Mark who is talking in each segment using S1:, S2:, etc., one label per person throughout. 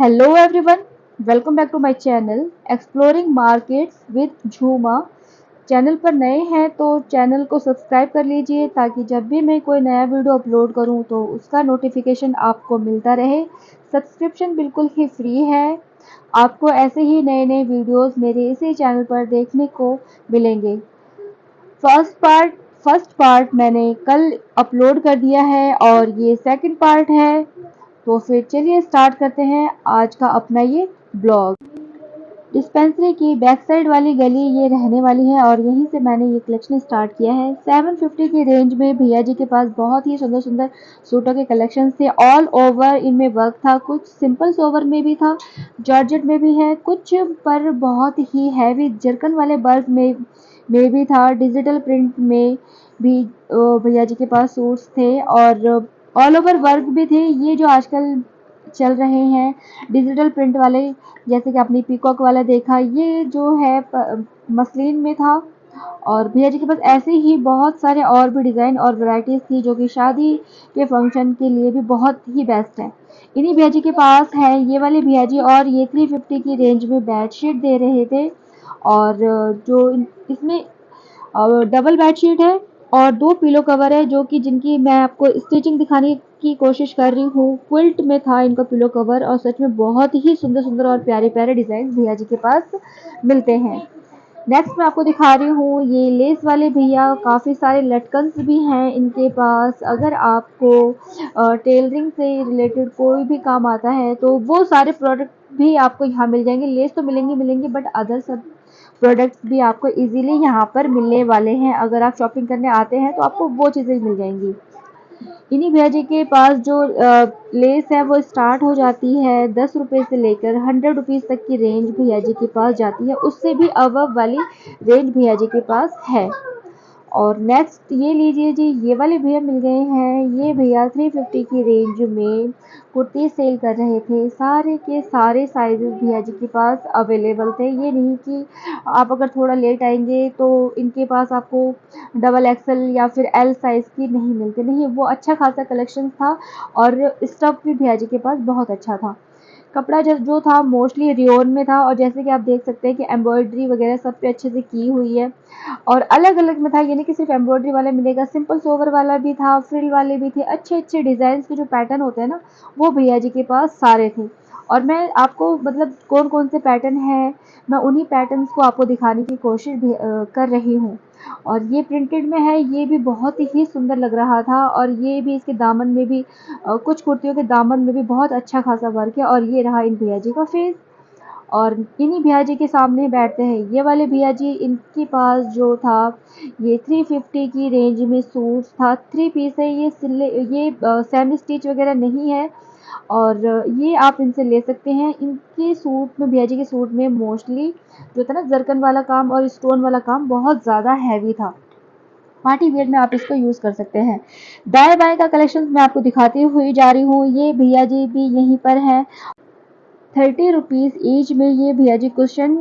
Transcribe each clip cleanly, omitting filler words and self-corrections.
S1: Hello everyone, welcome back to my channel exploring markets with Jhuma. Channel पर नए हैं तो चैनल को सब्सक्राइब कर लीजिए ताकि जब भी मैं कोई नया वीडियो अपलोड करूं तो उसका नोटिफिकेशन आपको मिलता रहे। सब्सक्रिप्शन बिल्कुल ही फ्री है। आपको ऐसे ही नए नए वीडियोस मेरे इसी चैनल पर देखने को मिलेंगे। फर्स्ट पार्ट मैंने कल अपलोड कर दिया है और ये सेकंड पार्ट है। तो फिर चलिए स्टार्ट करते हैं आज का अपना ये ब्लॉग। डिस्पेंसरी की बैक साइड वाली गली ये रहने वाली है और यहीं से मैंने ये कलेक्शन स्टार्ट किया है। 750 की रेंज में भैया जी के पास बहुत ही सुंदर सुंदर सूटों के कलेक्शन थे। ऑल ओवर इनमें वर्क था, कुछ सिंपल सोवर में भी था, जॉर्जेट में भी है, कुछ पर बहुत ही हैवी जरकन वाले वर्क में भी था, डिजिटल प्रिंट में भी भैया जी के पास सूट्स थे और ऑल ओवर वर्क भी थे। ये जो आजकल चल रहे हैं डिजिटल प्रिंट वाले, जैसे कि आपने पीकॉक वाला देखा, ये जो है मसलिन में था। और भैया जी के पास ऐसे ही बहुत सारे और भी डिज़ाइन और वैरायटीज़ थी जो कि शादी के फंक्शन के लिए भी बहुत ही बेस्ट है। इन्हीं भैया जी के पास है ये वाले भैया जी, और ये 350 की रेंज में बेडशीट दे रहे थे। और जो इसमें डबल बेडशीट है और 2 पिलो कवर है, जो कि जिनकी मैं आपको स्टिचिंग दिखाने की कोशिश कर रही हूँ। क्विल्ट में था इनका पिलो कवर और सच में बहुत ही सुंदर सुंदर और प्यारे प्यारे डिज़ाइन भैया जी के पास मिलते हैं। नेक्स्ट मैं आपको दिखा रही हूँ ये लेस वाले भैया, काफ़ी सारे लटकन्स भी हैं इनके पास। अगर आपको टेलरिंग से रिलेटेड कोई भी काम आता है तो वो सारे प्रोडक्ट भी आपको यहाँ मिल जाएंगे। लेस तो मिलेंगी बट अदर सब प्रोडक्ट्स भी आपको इजीली यहाँ पर मिलने वाले हैं। अगर आप शॉपिंग करने आते हैं तो आपको वो चीज़ें मिल जाएंगी। इन्हीं भैया जी के पास जो लेस है वो स्टार्ट हो जाती है 10 रुपये से लेकर 100 रुपीज़ तक की रेंज भैया जी के पास जाती है। उससे भी अबव वाली रेंज भैया जी के पास है। और नेक्स्ट ये लीजिए जी, ये वाले भैया मिल गए हैं। ये भैया 350 की रेंज में कुर्ती सेल कर रहे थे। सारे के सारे साइजेस भैया जी के पास अवेलेबल थे। ये नहीं कि आप अगर थोड़ा लेट आएंगे तो इनके पास आपको डबल एक्सल या फिर एल साइज़ की नहीं मिलते, नहीं, वो अच्छा खासा कलेक्शन था और स्टफ भी भैया जी के पास बहुत अच्छा था। कपड़ा जो था मोस्टली रियोन में था और जैसे कि आप देख सकते हैं कि एम्ब्रॉयडरी वगैरह सब पे अच्छे से की हुई है और अलग अलग में था। ये नहीं कि सिर्फ एम्ब्रॉयडरी वाला मिलेगा, सिंपल सोवर वाला भी था, फ्रिल वाले भी थे। अच्छे अच्छे डिज़ाइन के जो पैटर्न होते हैं ना, वो भैया जी के पास सारे थे। और मैं आपको मतलब कौन कौन से पैटर्न हैं, मैं उन्हीं पैटर्न्स को आपको दिखाने की कोशिश भी कर रही हूँ। और ये प्रिंटेड में है, ये भी बहुत ही सुंदर लग रहा था। और ये भी इसके दामन में भी कुछ कुर्तियों के दामन में भी बहुत अच्छा खासा वर्क है। और ये रहा इन भैया जी का फेस। और इन्हीं भैया जी के सामने बैठते हैं ये वाले भैया जी। इनके पास जो था ये 350 की रेंज में सूट था। 3 पीस है ये, सेमी स्टिच वगैरह नहीं है और ये आप इनसे ले सकते हैं। इनके सूट में, भैया जी के सूट में मोस्टली जो था ना जरकन वाला काम और स्टोन वाला काम बहुत ज़्यादा हैवी था। पार्टी वेयर में आप इसको यूज़ कर सकते हैं। दाएं बाएं का कलेक्शन मैं आपको दिखाती हुई जा रही हूँ। ये भैया जी भी यहीं पर हैं। 30 रुपीज़ ईच में ये भैया जी कुशन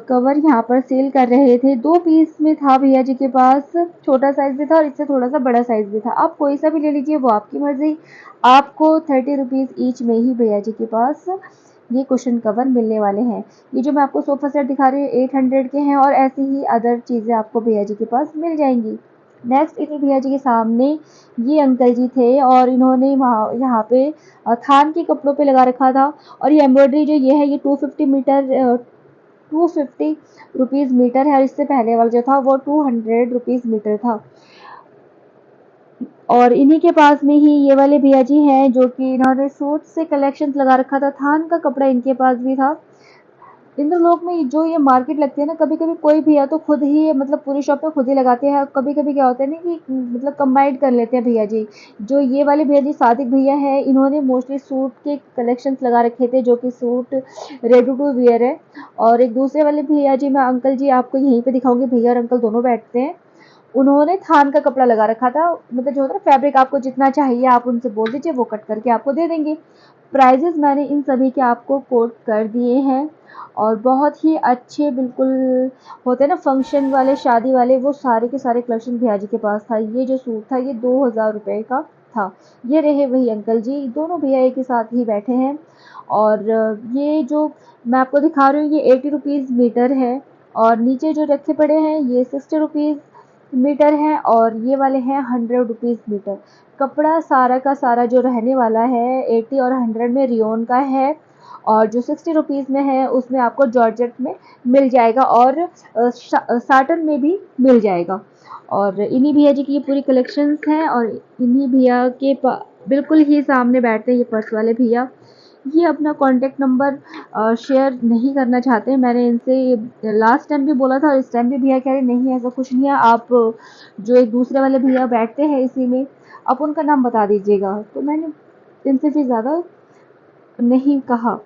S1: कवर यहाँ पर सेल कर रहे थे। 2 पीस में था भैया जी के पास, छोटा साइज भी था और इससे थोड़ा सा बड़ा साइज भी था। आप कोई सा भी ले लीजिए, वो आपकी मर्जी। आपको 30 रुपीज़ ईच में ही भैया जी के पास ये कुशन कवर मिलने वाले हैं। ये जो मैं आपको सोफ़ा सेट दिखा रही हूँ 800 के हैं और ऐसी ही अदर चीज़ें आपको भैया जी के पास मिल जाएंगी। नेक्स्ट इन्हीं भैया जी के सामने ये अंकल जी थे और इन्होंने वहाँ यहाँ पे थान के कपड़ों पे लगा रखा था। और ये एम्ब्रॉयडरी जो ये है ये 250 रुपीज़ मीटर है और इससे पहले वाला जो था वो 200 रुपीज़ मीटर था। और इन्हीं के पास में ही ये वाले भैया जी हैं जो कि इन्होंने सूट से कलेक्शन लगा रखा था। थान का कपड़ा इनके पास भी था। इंद्रलोक में जो ये मार्केट लगती है ना, कभी कभी कोई भैया तो खुद ही मतलब पूरी शॉप पे खुद ही लगाते हैं। कभी कभी क्या होता है ना कि मतलब कंबाइंड कर लेते हैं भैया जी। जो ये वाले भैया जी सादिक भैया है, इन्होंने मोस्टली सूट के कलेक्शंस लगा रखे थे जो कि सूट रेडी टू वियर है। और एक दूसरे वाले भैया जी, मैं अंकल जी आपको यहीं पे दिखाऊंगी, भैया और अंकल दोनों बैठते हैं। उन्होंने थान का कपड़ा लगा रखा था। मतलब जो होता है ना फैब्रिक, आपको जितना चाहिए आप उनसे बोल दीजिए, वो कट करके आपको दे देंगे। प्राइजेस मैंने इन सभी के आपको कोट कर दिए हैं और बहुत ही अच्छे बिल्कुल होते हैं ना फंक्शन वाले, शादी वाले, वो सारे के सारे कलेक्शन भैया जी के पास था। ये जो सूट था ये 2000 रुपये का था। ये रहे वही अंकल जी, दोनों भैया एक ही साथ ही बैठे हैं। और ये जो मैं आपको दिखा रही हूँ ये 80 रुपीज़ मीटर है, और नीचे जो रखे पड़े हैं ये 60 रुपीज़ मीटर है, और ये वाले हैं 100 रुपीज़ मीटर। कपड़ा सारा का सारा जो रहने वाला है 80 और 100 में रियोन का है, और जो 60 रुपीज़ में है उसमें आपको जॉर्जेट में मिल जाएगा, और साटन में भी मिल जाएगा। और इन्हीं भैया जी की ये पूरी कलेक्शंस हैं, और इन्हीं भैया के बिल्कुल ही सामने बैठते हैं ये पर्स वाले भैया। ये अपना कॉन्टैक्ट नंबर शेयर नहीं करना चाहते। मैंने इनसे लास्ट टाइम भी बोला था, और इस टाइम भी भैया कह रहे नहीं ऐसा कुछ नहीं है, आप जो एक दूसरे वाले भैया बैठते हैं इसी में, आप उनका नाम बता दीजिएगा। तो मैंने इनसे फिर ज़्यादा नहीं कहा।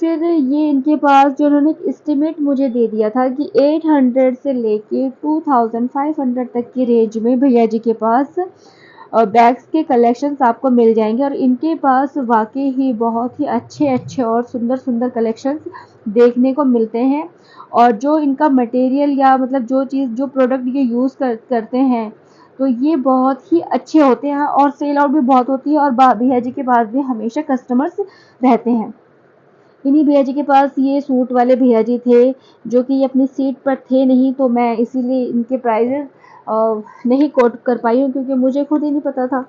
S1: फिर ये इनके पास जो उन्होंने एस्टिमेट मुझे दे दिया था कि 800 से लेके 2500 तक की रेंज में भैया जी के पास बैग्स के कलेक्शंस आपको मिल जाएंगे, और इनके पास वाकई ही बहुत ही अच्छे अच्छे और सुंदर सुंदर कलेक्शंस देखने को मिलते हैं। और जो इनका मटेरियल या मतलब जो प्रोडक्ट ये यूज़ करते हैं, तो ये बहुत ही अच्छे होते हैं, और सेल आउट भी बहुत होती है, और भैया जी के पास भी हमेशा कस्टमर्स रहते हैं। इन्हीं भैया जी के पास ये सूट वाले भैया जी थे, जो कि ये अपनी सीट पर थे नहीं, तो मैं इसीलिए इनके प्राइजेस नहीं कोट कर पाई हूँ, क्योंकि मुझे खुद ही नहीं पता था।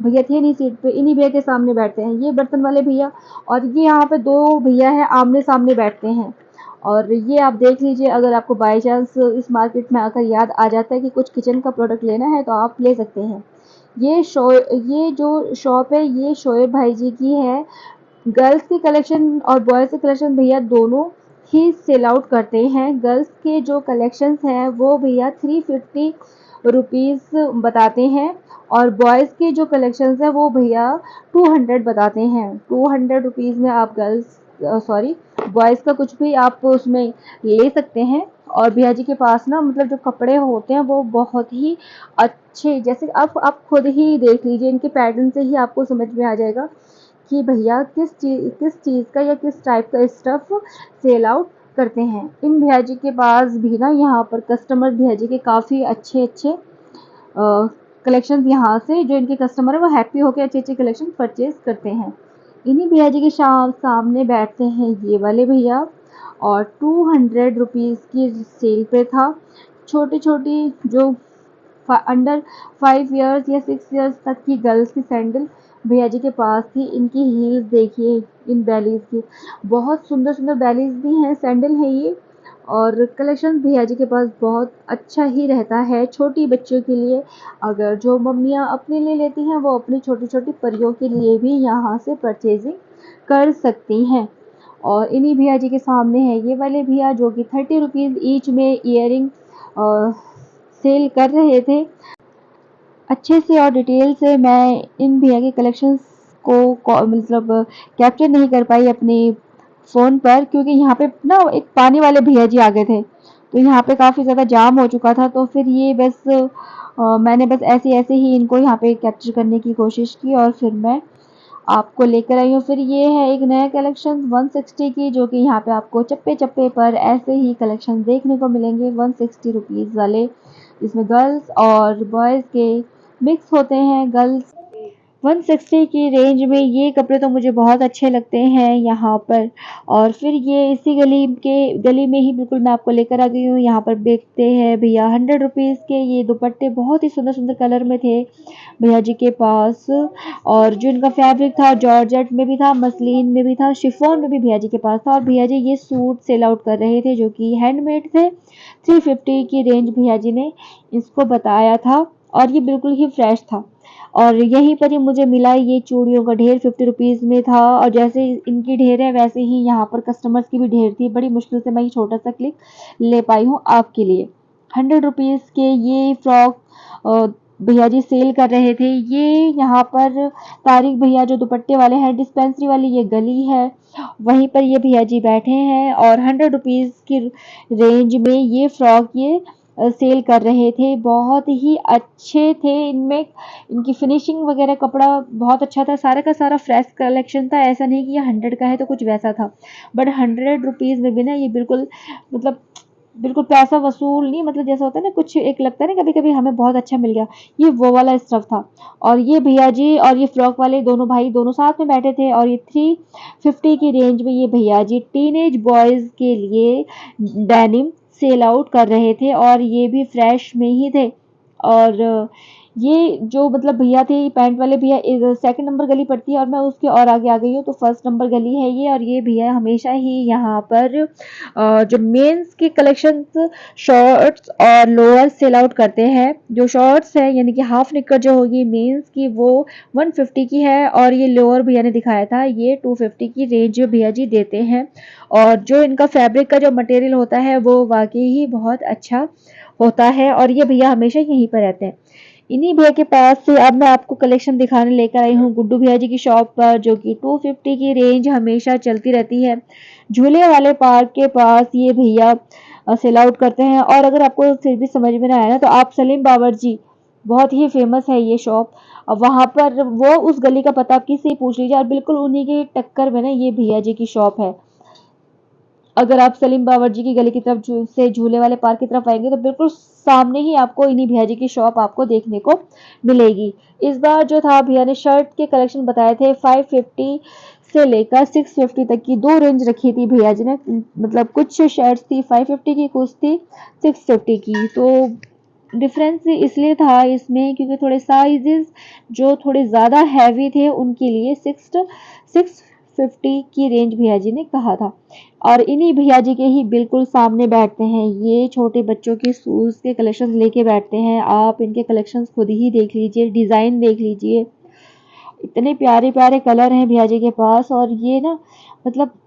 S1: भैया थे नहीं सीट पे, इन्हीं भैया के सामने बैठते हैं ये बर्तन वाले भैया, और ये यहाँ पे दो भैया हैं आमने सामने बैठते हैं। और ये आप देख लीजिए, अगर आपको बाई चांस इस मार्केट में आकर याद आ जाता है कि कुछ किचन का प्रोडक्ट लेना है, तो आप ले सकते हैं। ये जो शॉप है ये शोएब भाई जी की है। गर्ल्स की कलेक्शन और बॉयज़ की कलेक्शन भैया दोनों ही सेल आउट करते हैं। गर्ल्स के जो कलेक्शंस हैं वो भैया 350 रुपीज़ बताते हैं, और बॉयज़ के जो कलेक्शंस हैं वो भैया 200 बताते हैं। 200 रुपीज़ में आप बॉयज़ का कुछ भी आप उसमें ले सकते हैं। और भैया जी के पास ना मतलब जो कपड़े होते हैं वो बहुत ही अच्छे, जैसे आप खुद ही देख लीजिए, इनके पैटर्न से ही आपको समझ में आ जाएगा कि भैया किस चीज़ का या किस टाइप का स्टफ़ सेल आउट करते हैं। इन भैया जी के पास भी ना यहाँ पर कस्टमर भैया जी के काफ़ी अच्छे अच्छे कलेक्शंस यहाँ से जो इनके कस्टमर है वो हैप्पी होकर अच्छे अच्छे कलेक्शन परचेज करते हैं। इन्हीं भैया जी के सामने बैठते हैं ये वाले भैया, और 200 रुपीज़ की सेल पे था। छोटी छोटी जो अंडर 5 इयर्स या 6 इयर्स तक की गर्ल्स की सैंडल भैया जी के पास थी। इनकी हील्स देखिए, इन बैलीज़ की बहुत सुंदर सुंदर बैलीज़ भी हैं, सैंडल है ये। और कलेक्शन भैया जी के पास बहुत अच्छा ही रहता है छोटी बच्चों के लिए। अगर जो मम्मियाँ अपने लिए लेती हैं वो अपनी छोटी छोटी परियों के लिए भी यहाँ से परचेजिंग कर सकती हैं। और इन्हीं भैया जी के सामने है ये वाले भैया, जो कि 30 रुपीज़ ईच में ईयरिंग सेल कर रहे थे। अच्छे से और डिटेल से मैं इन भैया के कलेक्शंस को मतलब कैप्चर नहीं कर पाई अपने फ़ोन पर, क्योंकि यहाँ पे ना एक पानी वाले भैया जी आ गए थे, तो यहाँ पे काफ़ी ज़्यादा जाम हो चुका था। तो फिर ये बस मैंने बस ऐसे ऐसे ही इनको यहाँ पे कैप्चर करने की कोशिश की, और फिर मैं आपको लेकर आई हूँ। फिर ये है एक नया कलेक्शन 160 की, जो कि यहाँ पे आपको चप्पे चप्पे पर ऐसे ही कलेक्शन देखने को मिलेंगे 160 रुपीज़ वाले, इसमें गर्ल्स और बॉयज़ के मिक्स होते हैं। गर्ल्स 160 की रेंज में ये कपड़े तो मुझे बहुत अच्छे लगते हैं यहाँ पर। और फिर ये इसी गली में ही बिल्कुल मैं आपको लेकर आ गई हूँ। यहाँ पर बेचते हैं भैया 100 रुपीज़ के ये दुपट्टे, बहुत ही सुंदर सुंदर कलर में थे भैया जी के पास। और जो इनका फैब्रिक था जॉर्जेट में भी था, मसलिन में भी था, शिफॉन में भी भैया जी के पास था। और भैया जी ये सूट सेल आउट कर रहे थे जो कि हैंडमेड थे। 350 की रेंज भैया जी ने इसको बताया था, और ये बिल्कुल ही फ्रेश था। और यहीं पर ही मुझे मिला ये चूड़ियों का ढेर 50 रुपीज़ में था, और जैसे इनकी ढेर है वैसे ही यहाँ पर कस्टमर्स की भी ढेर थी। बड़ी मुश्किल से मैं ये छोटा सा क्लिक ले पाई हूँ आपके लिए। 100 रुपीज़ के ये फ्रॉक भैया जी सेल कर रहे थे। ये यहाँ पर तारिक भैया जो दुपट्टे वाले हैं, डिस्पेंसरी वाली ये गली है, वहीं पर ये भैया जी बैठे हैं, और 100 रुपीज़ की रेंज में ये फ्रॉक ये सेल कर रहे थे। बहुत ही अच्छे थे, इनमें इनकी फिनिशिंग वगैरह कपड़ा बहुत अच्छा था, सारा का सारा फ्रेश कलेक्शन था। ऐसा नहीं कि ये 100 का है तो कुछ वैसा था, बट 100 रुपीज़ में भी ना ये बिल्कुल मतलब बिल्कुल पैसा वसूल नहीं, मतलब जैसा होता है ना, कुछ एक लगता है ना कभी कभी हमें बहुत अच्छा मिल गया, ये वो वाला स्टफ था। और ये भैया जी और ये फ्रॉक वाले दोनों भाई दोनों साथ में बैठे थे, और ये 350 की रेंज में ये भैया जी टीनेज बॉयज के लिए डेनिम सेल आउट कर रहे थे, और ये भी फ्रेश में ही थे। और ये जो मतलब भैया थे, पैंट वाले भैया, सेकंड नंबर गली पड़ती है और मैं उसके और आगे आ गई हूँ, तो फर्स्ट नंबर गली है ये। और ये भैया हमेशा ही यहाँ पर जो मेंस के कलेक्शंस, शॉर्ट्स और लोअर सेल आउट करते हैं। जो शॉर्ट्स है यानी कि हाफ निक्कर जो होगी मेंस की, वो 150 की है, और ये लोअर भैया ने दिखाया था ये 250 की रेंज भैया जी देते हैं। और जो इनका फैब्रिक का जो मटेरियल होता है वो वाकई ही बहुत अच्छा होता है, और ये भैया हमेशा यहीं पर रहते हैं। इन्हीं भैया के पास से अब मैं आपको कलेक्शन दिखाने लेकर आई हूँ गुड्डू भैया जी की शॉप पर, जो कि 250 की रेंज हमेशा चलती रहती है। झूले वाले पार्क के पास ये भैया सेल आउट करते हैं। और अगर आपको फिर भी समझ में ना आया ना, तो आप सलीम बावर्ची, बहुत ही फेमस है ये शॉप, वहां पर वो उस गली का पता आप किसी से पूछ लीजिए, और बिल्कुल उन्हीं के टक्कर में ना ये भैया जी की शॉप है। अगर आप सलीम बावर्ची की गली की तरफ से झूले वाले पार्क की तरफ आएंगे, तो बिल्कुल सामने ही आपको इन्हीं भैया जी की शॉप आपको देखने को मिलेगी। इस बार जो था भैया ने शर्ट के कलेक्शन बताए थे 550 से लेकर 650 तक की, दो रेंज रखी थी भैया जी ने। मतलब कुछ शर्ट्स थी 550 की, कुछ थी 650 की। तो डिफरेंस इसलिए था इसमें क्योंकि थोड़े साइजेस जो थोड़े ज़्यादा हैवी थे उनके लिए 650 की रेंज भैया जी ने कहा था। और इन्हीं भैया जी के ही बिल्कुल सामने बैठते हैं ये छोटे बच्चों के शूज़ के कलेक्शन लेके बैठते हैं। आप इनके कलेक्शंस खुद ही देख लीजिए, डिज़ाइन देख लीजिए, इतने प्यारे प्यारे कलर हैं भैया जी के पास। और ये ना मतलब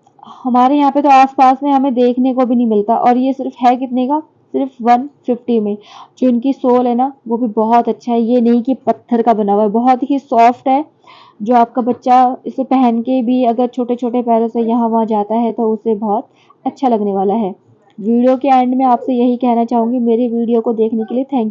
S1: हमारे यहाँ पे तो आसपास में हमें देखने को भी नहीं मिलता। और ये सिर्फ है कितने का, सिर्फ 150 में। जो इनकी सोल है ना वो भी बहुत अच्छा है, ये नहीं कि पत्थर का बना हुआ है, बहुत ही सॉफ्ट है। जो आपका बच्चा इसे पहन के भी अगर छोटे छोटे पैरों से यहाँ वहाँ जाता है तो उसे बहुत अच्छा लगने वाला है। वीडियो के एंड में आपसे यही कहना चाहूँगी, मेरी वीडियो को देखने के लिए थैंक